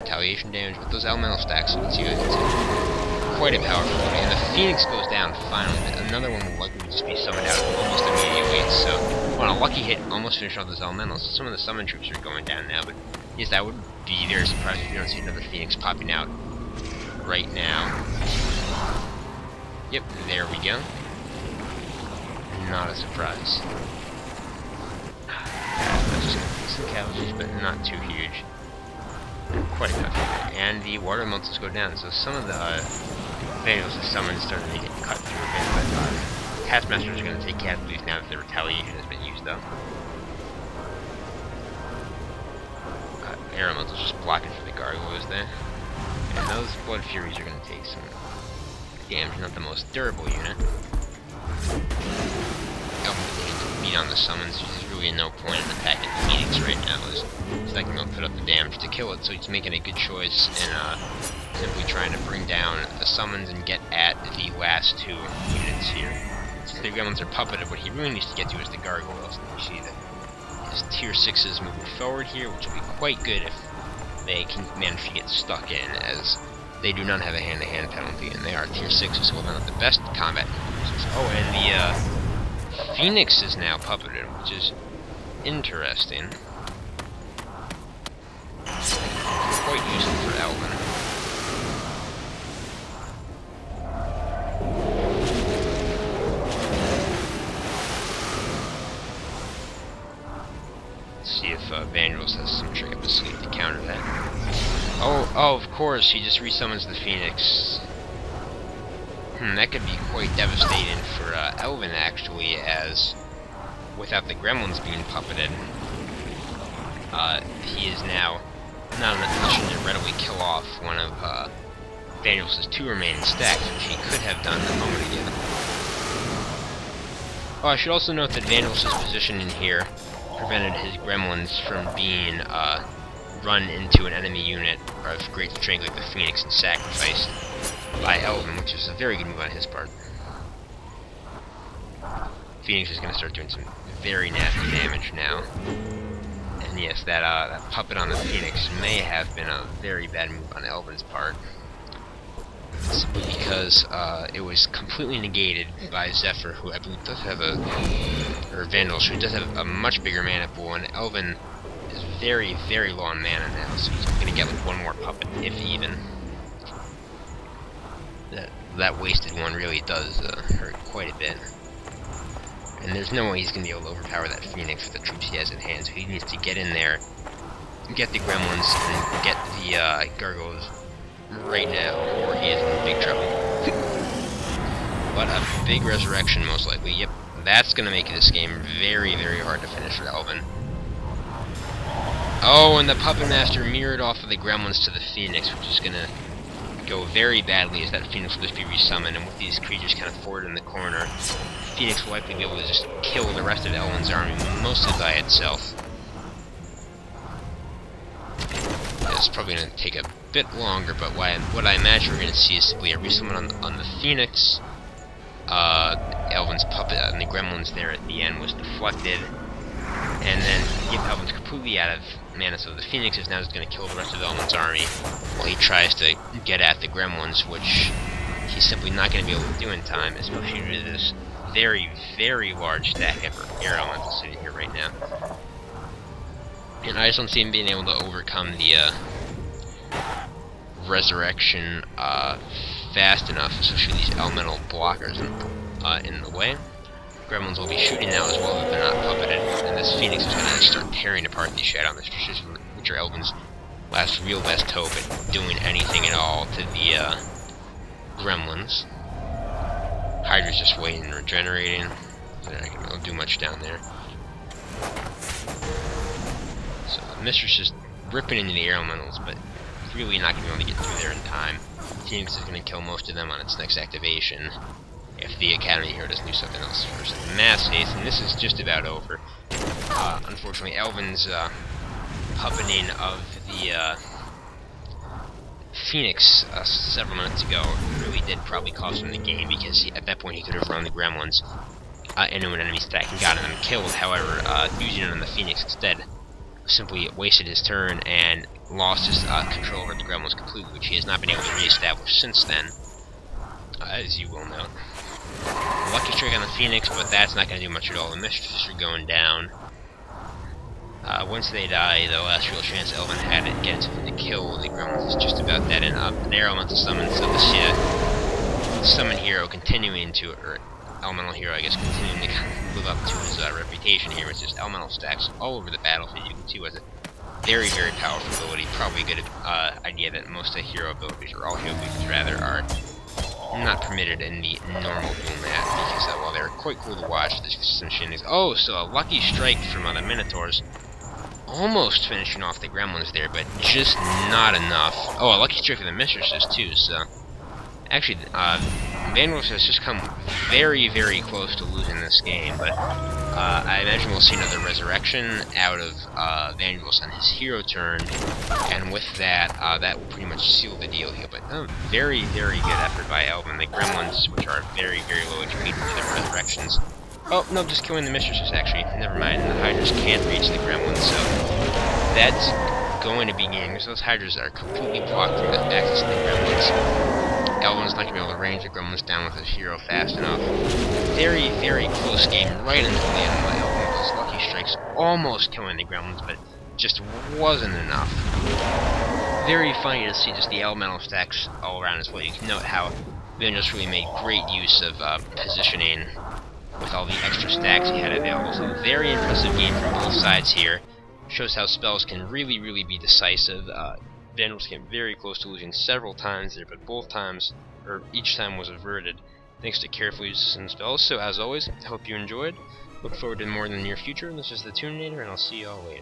retaliation damage, but those elemental stacks, you can see it's quite a powerful one. And the Phoenix goes down finally, but another one will likely just be summoned out almost immediately. So, on a lucky hit, almost finish off those elementals. Some of the summon troops are going down now, but yes, that would be very surprising if you don't see another Phoenix popping out right now. Yep, there we go. Not a surprise. Just some casualties, but not too huge. Quite enough. And the water elementals go down, so some of the Vangelis' summons starting to get cut through a bit, but Taskmaster is going to take casualties now that the retaliation has been used up. Air elementals just blocking for the gargoyles there. And those Blood Furies are going to take some damage, not the most durable unit. Beat on the summons, there's really no point in attacking the Phoenix right now, as he's not going to put up the damage to kill it, so he's making a good choice in simply trying to bring down the summons and get at the last two units here. Since the gremlins are puppeted, what he really needs to get to is the gargoyles. You see that his tier 6s moving forward here, which will be quite good if they can manage to get stuck in, as they do not have a hand-to-hand penalty, and they are tier 6s, so they're not the best combat users. Oh, and the Phoenix is now puppeted, which is interesting. Quite useful for Elvin. Let's see if Vangelis has some trick up his sleeve to counter that. Oh, of course, he just resummons the Phoenix. That could be quite devastating for Elvin, actually, as without the gremlins being puppeted, he is now not in a position to readily kill off one of Vangelis' two remaining stacks, which he could have done a moment ago. Oh, I should also note that Vangelis' position in here prevented his gremlins from being run into an enemy unit of great strength like the Phoenix and sacrificed by Elvin, which is a very good move on his part. Phoenix is going to start doing some very nasty damage now. And yes, that puppet on the Phoenix may have been a very bad move on Elvin's part. Simply because it was completely negated by Zephyr, who I believe does have or Vangelis, who does have a much bigger mana pool, and Elvin is very, very low on mana now, so he's going to get like one more puppet, if even. That wasted one really does hurt quite a bit. And there's no way he's going to be able to overpower that Phoenix with the troops he has in hand, so he needs to get in there, get the gremlins, and get the gargoyles right now, or he is in big trouble. But a big resurrection, most likely. Yep, that's going to make this game very, very hard to finish for Elvin. Oh, and the Puppet Master mirrored off of the gremlins to the Phoenix, which is going to go very badly as that Phoenix will just be resummoned, and with these creatures kind of forward in the corner, Phoenix will likely be able to just kill the rest of Elvin's army, mostly by itself. It's probably going to take a bit longer, but what I imagine we're going to see is simply a resummon on the Phoenix. Elvin's puppet and the gremlins there at the end was deflected, and then give Elvin's completely out of mana, so the Phoenix is now just going to kill the rest of Elvin's army while he tries to get at the gremlins, which he's simply not going to be able to do in time, especially due to this very, very large stack of air elementals sitting here right now. And I just don't see him being able to overcome the resurrection fast enough, especially these elemental blockers in the way. Gremlins will be shooting now as well if they're not puppeted, and this Phoenix is going to start tearing apart these Shadow Mistresses, which are Elvin's real best hope at doing anything at all to the Gremlins. Hydra's just waiting and regenerating. They're not going to be able to do much down there. So the Mistress is ripping into the air elementals, but really not going to be able to get through there in time. Phoenix is going to kill most of them on its next activation, if the Academy Hero doesn't do something else first. Mass haste, and this is just about over. Unfortunately, Elvin's puppeting of the Phoenix several minutes ago really did probably cost him the game, because at that point he could have run the Gremlins into an enemy stack and gotten them killed. However, using it on the Phoenix instead simply wasted his turn and lost his control over the gremlins completely, which he has not been able to re-establish since then, as you will note. Lucky strike on the Phoenix, but that's not going to do much at all. The Mistresses are going down. Once they die, the last real chance Elvin had to get to kill the gremlins is just about dead, and an elemental summon, so the summon hero continuing to, or elemental hero, I guess, continuing to live up to his reputation here with just elemental stacks all over the battlefield. You can see was a very, very powerful ability. Probably a good idea that most of the hero abilities, or all hero abilities rather, are not permitted in the normal duel mat, because while they're quite cool to watch, there's some shenanigans. Oh, so a lucky strike from the Minotaurs, almost finishing off the gremlins there, but just not enough. Oh, a lucky strike for the Mistresses too, so actually, Vangelis has just come very, very close to losing this game, but I imagine we'll see another resurrection out of Vangelis on his hero turn, and with that, that will pretty much seal the deal here. But very, very good effort by Elvin. The gremlins, which are very, very low HP for their resurrections. Oh, no, just killing the Mistresses, actually. Never mind, the Hydras can't reach the gremlins, so that's going to be game, because those Hydras are completely blocked from the access to the gremlins. Elvin's not going to be able to range the gremlins down with his hero fast enough. Very, very close game right until the end by Elvin with his lucky strikes, almost killing the gremlins, but just wasn't enough. Very funny to see just the elemental stacks all around as well. You can note how Vangelis really made great use of positioning with all the extra stacks he had available. So very impressive game from both sides here. Shows how spells can really, really be decisive. Vangelis came very close to losing several times there, but both times, or each time, was averted thanks to carefully used some spells. So as always, I hope you enjoyed. Look forward to more in the near future. This is the Tourney, and I'll see you all later.